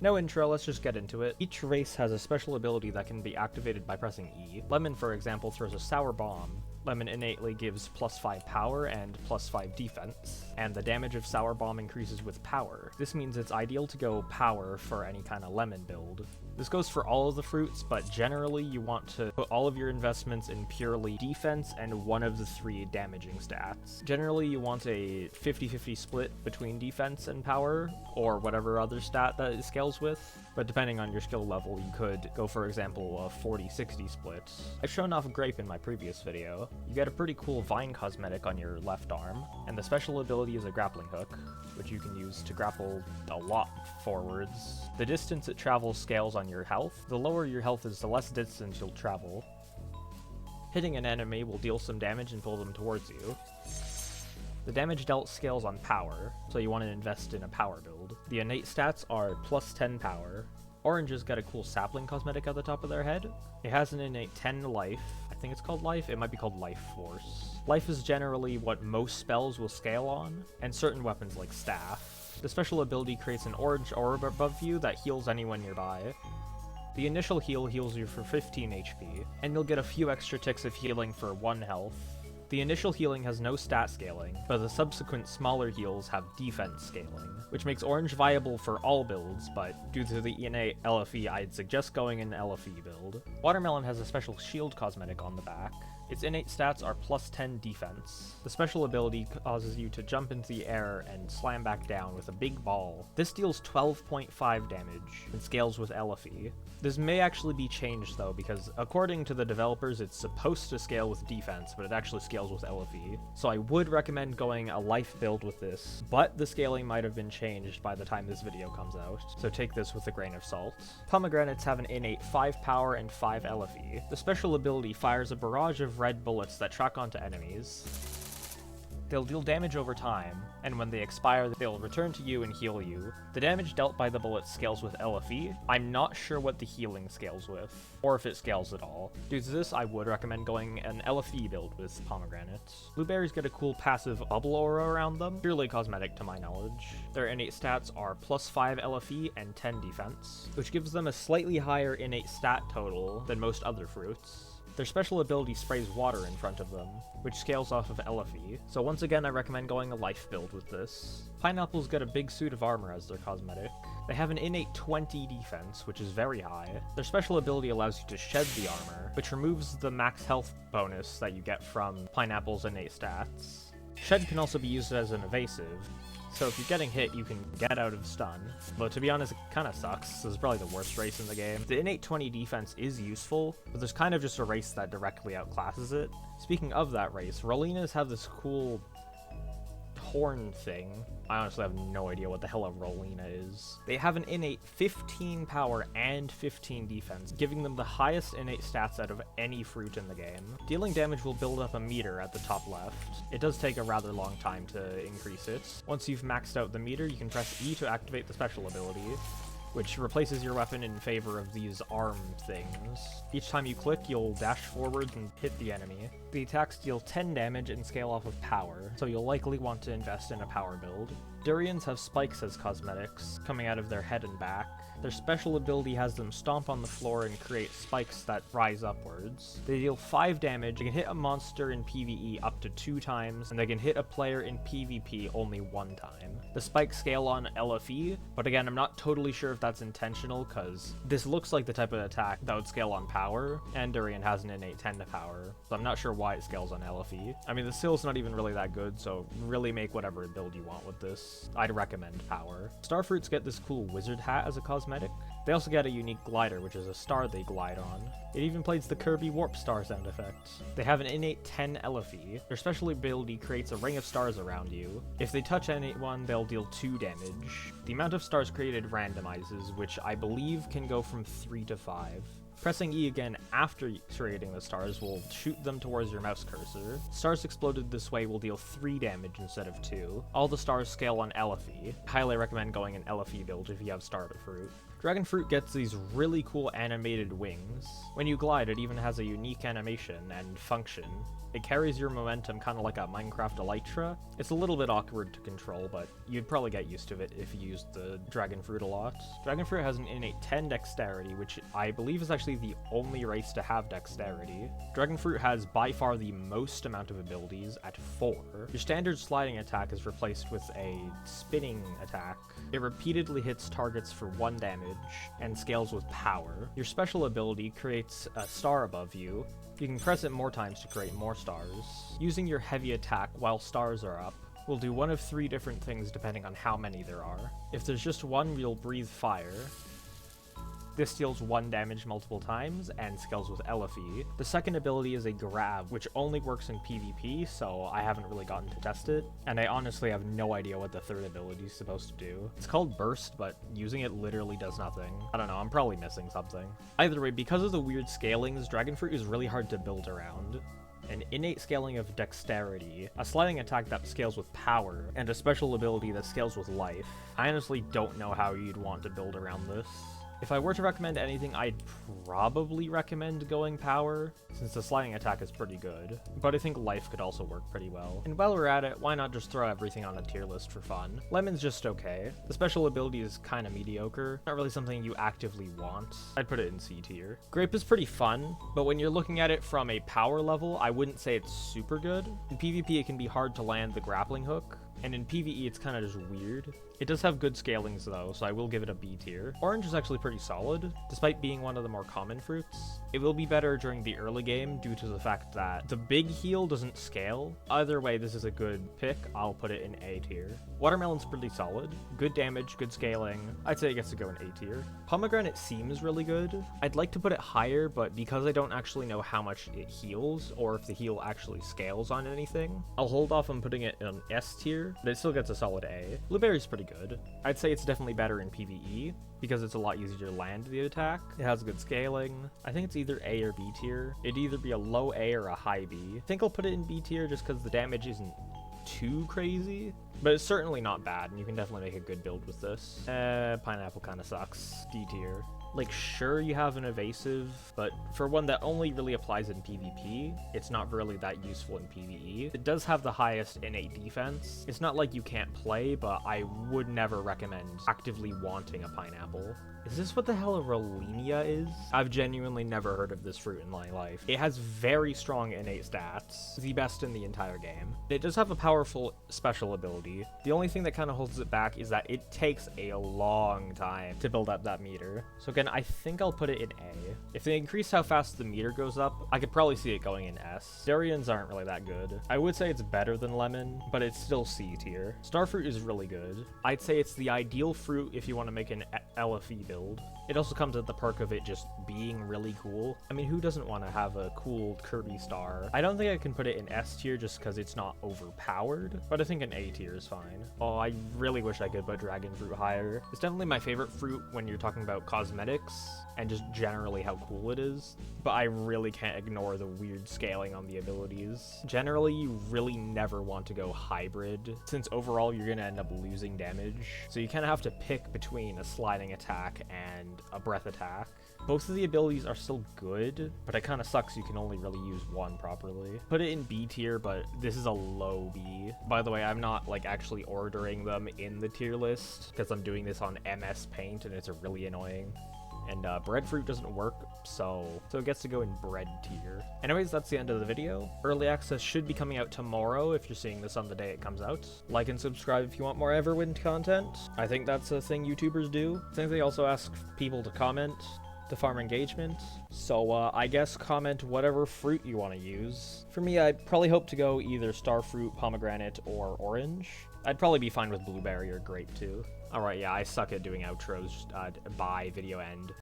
No intro, let's just get into it. Each race has a special ability that can be activated by pressing E. Lemon, for example, throws a sour bomb. Lemon innately gives +5 power and +5 defense, and the damage of Sour Bomb increases with power. This means it's ideal to go power for any kind of lemon build. This goes for all of the fruits, but generally you want to put all of your investments in purely defense and one of the 3 damaging stats. Generally you want a 50-50 split between defense and power, or whatever other stat that it scales with, but depending on your skill level you could go, for example, a 40-60 split. I've shown off Grape in my previous video. You get a pretty cool vine cosmetic on your left arm, and the special ability is a grappling hook, which you can use to grapple a lot forwards. The distance it travels scales on your health. The lower your health is, the less distance you'll travel. Hitting an enemy will deal some damage and pull them towards you. The damage dealt scales on power, so you want to invest in a power build. The innate stats are +10 power. Oranges got a cool sapling cosmetic at the top of their head. It has an innate 10 life. I think it's called life. It might be called life force. Life is generally what most spells will scale on, and certain weapons like staff. The special ability creates an orange orb above you that heals anyone nearby. The initial heal heals you for 15 HP, and you'll get a few extra ticks of healing for 1 health. The initial healing has no stat scaling, but the subsequent smaller heals have defense scaling, which makes orange viable for all builds, but due to the innate LFE, I'd suggest going an LFE build. Watermelon has a special shield cosmetic on the back. Its innate stats are +10 defense. The special ability causes you to jump into the air and slam back down with a big ball. This deals 12.5 damage and scales with LFE. This may actually be changed though, because according to the developers it's supposed to scale with defense, but it actually scales with LFE. So I would recommend going a life build with this, but the scaling might have been changed by the time this video comes out, so take this with a grain of salt. Pomegranates have an innate 5 power and 5 LFE. The special ability fires a barrage of red bullets that track onto enemies. They'll deal damage over time, and when they expire, they'll return to you and heal you. The damage dealt by the bullets scales with LFE. I'm not sure what the healing scales with, or if it scales at all. Due to this, I would recommend going an LFE build with pomegranates. Blueberries get a cool passive bubble aura around them, purely cosmetic to my knowledge. Their innate stats are +5 LFE and 10 defense, which gives them a slightly higher innate stat total than most other fruits. Their special ability sprays water in front of them, which scales off of LFE, so once again I recommend going a life build with this. Pineapples get a big suit of armor as their cosmetic. They have an innate 20 defense, which is very high. Their special ability allows you to shed the armor, which removes the max health bonus that you get from Pineapple's innate stats. Shed can also be used as an evasive, so if you're getting hit, you can get out of stun. But to be honest, it kinda sucks. This is probably the worst race in the game. The innate 20 defense is useful, but there's kind of just a race that directly outclasses it. Speaking of that race, Rollinias have this cool horn thing. I honestly have no idea what the hell a Rollinia is. They have an innate 15 power and 15 defense, giving them the highest innate stats out of any fruit in the game. Dealing damage will build up a meter at the top left. It does take a rather long time to increase it. Once you've maxed out the meter, you can press E to activate the special ability, which replaces your weapon in favor of these arm things. Each time you click, you'll dash forward and hit the enemy. The attacks deal 10 damage and scale off of power, so you'll likely want to invest in a power build. Durians have spikes as cosmetics, coming out of their head and back. Their special ability has them stomp on the floor and create spikes that rise upwards. They deal 5 damage, they can hit a monster in PvE up to 2 times, and they can hit a player in PvP only 1 time. The spikes scale on LFE, but again, I'm not totally sure if that's intentional, because this looks like the type of attack that would scale on power, and Durian has an innate 10 to power, so I'm not sure why it scales on LFE. I mean, the skill's not even really that good, so really make whatever build you want with this. I'd recommend power. Starfruits get this cool wizard hat as a cosmetic. They also get a unique glider, which is a star they glide on. It even plays the Kirby Warp Star sound effect. They have an innate 10 LFE. Their special ability creates a ring of stars around you. If they touch anyone, they'll deal 2 damage. The amount of stars created randomizes, which I believe can go from 3 to 5. Pressing E again after creating the stars will shoot them towards your mouse cursor. Stars exploded this way will deal 3 damage instead of 2. All the stars scale on LFE. Highly recommend going an LFE build if you have Starfruit. Dragon Fruit gets these really cool animated wings. When you glide, it even has a unique animation and function. It carries your momentum kind of like a Minecraft Elytra. It's a little bit awkward to control, but you'd probably get used to it if you used the Dragon Fruit a lot. Dragon Fruit has an innate 10 dexterity, which I believe is actually the only race to have dexterity. Dragon Fruit has by far the most amount of abilities at 4. Your standard sliding attack is replaced with a spinning attack. It repeatedly hits targets for 1 damage and scales with power. Your special ability creates a star above you. You can press it more times to create more stars. Using your heavy attack while stars are up will do one of 3 different things depending on how many there are. If there's just one, you'll breathe fire. This deals 1 damage multiple times and scales with Elify. The second ability is a Grape, which only works in PvP, so I haven't really gotten to test it. And I honestly have no idea what the third ability is supposed to do. It's called Burst, but using it literally does nothing. I don't know, I'm probably missing something. Either way, because of the weird scalings, Dragon Fruit is really hard to build around. An innate scaling of dexterity, a sliding attack that scales with power, and a special ability that scales with life. I honestly don't know how you'd want to build around this. If I were to recommend anything, I'd probably recommend going power, since the sliding attack is pretty good, but I think life could also work pretty well. And while we're at it, why not just throw everything on a tier list for fun? Lemon's just okay. The special ability is kind of mediocre, not really something you actively want. I'd put it in C tier. Grape is pretty fun, but when you're looking at it from a power level, I wouldn't say it's super good. In PvP, it can be hard to land the grappling hook, and in PvE, it's kind of just weird. It does have good scalings though, so I will give it a B tier. Orange is actually pretty solid, despite being one of the more common fruits. It will be better during the early game due to the fact that the big heal doesn't scale. Either way, this is a good pick. I'll put it in A tier. Watermelon's pretty solid. Good damage, good scaling. I'd say it gets to go in A tier. Pomegranate seems really good. I'd like to put it higher, but because I don't actually know how much it heals, or if the heal actually scales on anything, I'll hold off on putting it in S tier, but it still gets a solid A. Blueberry's pretty good. I'd say it's definitely better in PvE, because it's a lot easier to land the attack. It has good scaling. I think it's either A or B tier. It'd either be a low A or a high B. I think I'll put it in B tier just because the damage isn't too crazy, but it's certainly not bad, and you can definitely make a good build with this. Pineapple kind of sucks. D tier. Like, sure, you have an evasive, but for one that only really applies in PvP, it's not really that useful in PvE. It does have the highest innate defense. It's not like you can't play, but I would never recommend actively wanting a pineapple. Is this what the hell a Rollinia is? I've genuinely never heard of this fruit in my life. It has very strong innate stats, the best in the entire game. It does have a powerful special ability. The only thing that kind of holds it back is that it takes a long time to build up that meter. So again, I think I'll put it in A. If they increase how fast the meter goes up, I could probably see it going in S. Durians aren't really that good. I would say it's better than lemon, but it's still C tier. Starfruit is really good. I'd say it's the ideal fruit if you want to make an Elify build. It also comes at the perk of it just being really cool. I mean, who doesn't want to have a cool Kirby star? I don't think I can put it in S tier just because it's not overpowered, but I think an A tier is fine. Oh, I really wish I could put Dragon Fruit higher. It's definitely my favorite fruit when you're talking about cosmetics and just generally how cool it is, but I really can't ignore the weird scaling on the abilities. Generally, you really never want to go hybrid, since overall you're gonna end up losing damage, so you kind of have to pick between a sliding attack and a breath attack. Both of the abilities are still good, but it kind of sucks you can only really use one properly. Put it in B tier, but this is a low B. By the way, I'm not like actually ordering them in the tier list because I'm doing this on MS Paint and it's really annoying. And breadfruit doesn't work, so it gets to go in bread tier. Anyways, that's the end of the video. Early access should be coming out tomorrow if you're seeing this on the day it comes out. Like and subscribe if you want more Everwind content. I think that's a thing YouTubers do. I think they also ask people to comment to farm engagement. So I guess comment whatever fruit you want to use. For me, I'd probably hope to go either Starfruit, Pomegranate, or Orange. I'd probably be fine with Blueberry or Grape too. Alright, yeah, I suck at doing outros. Bye, video end.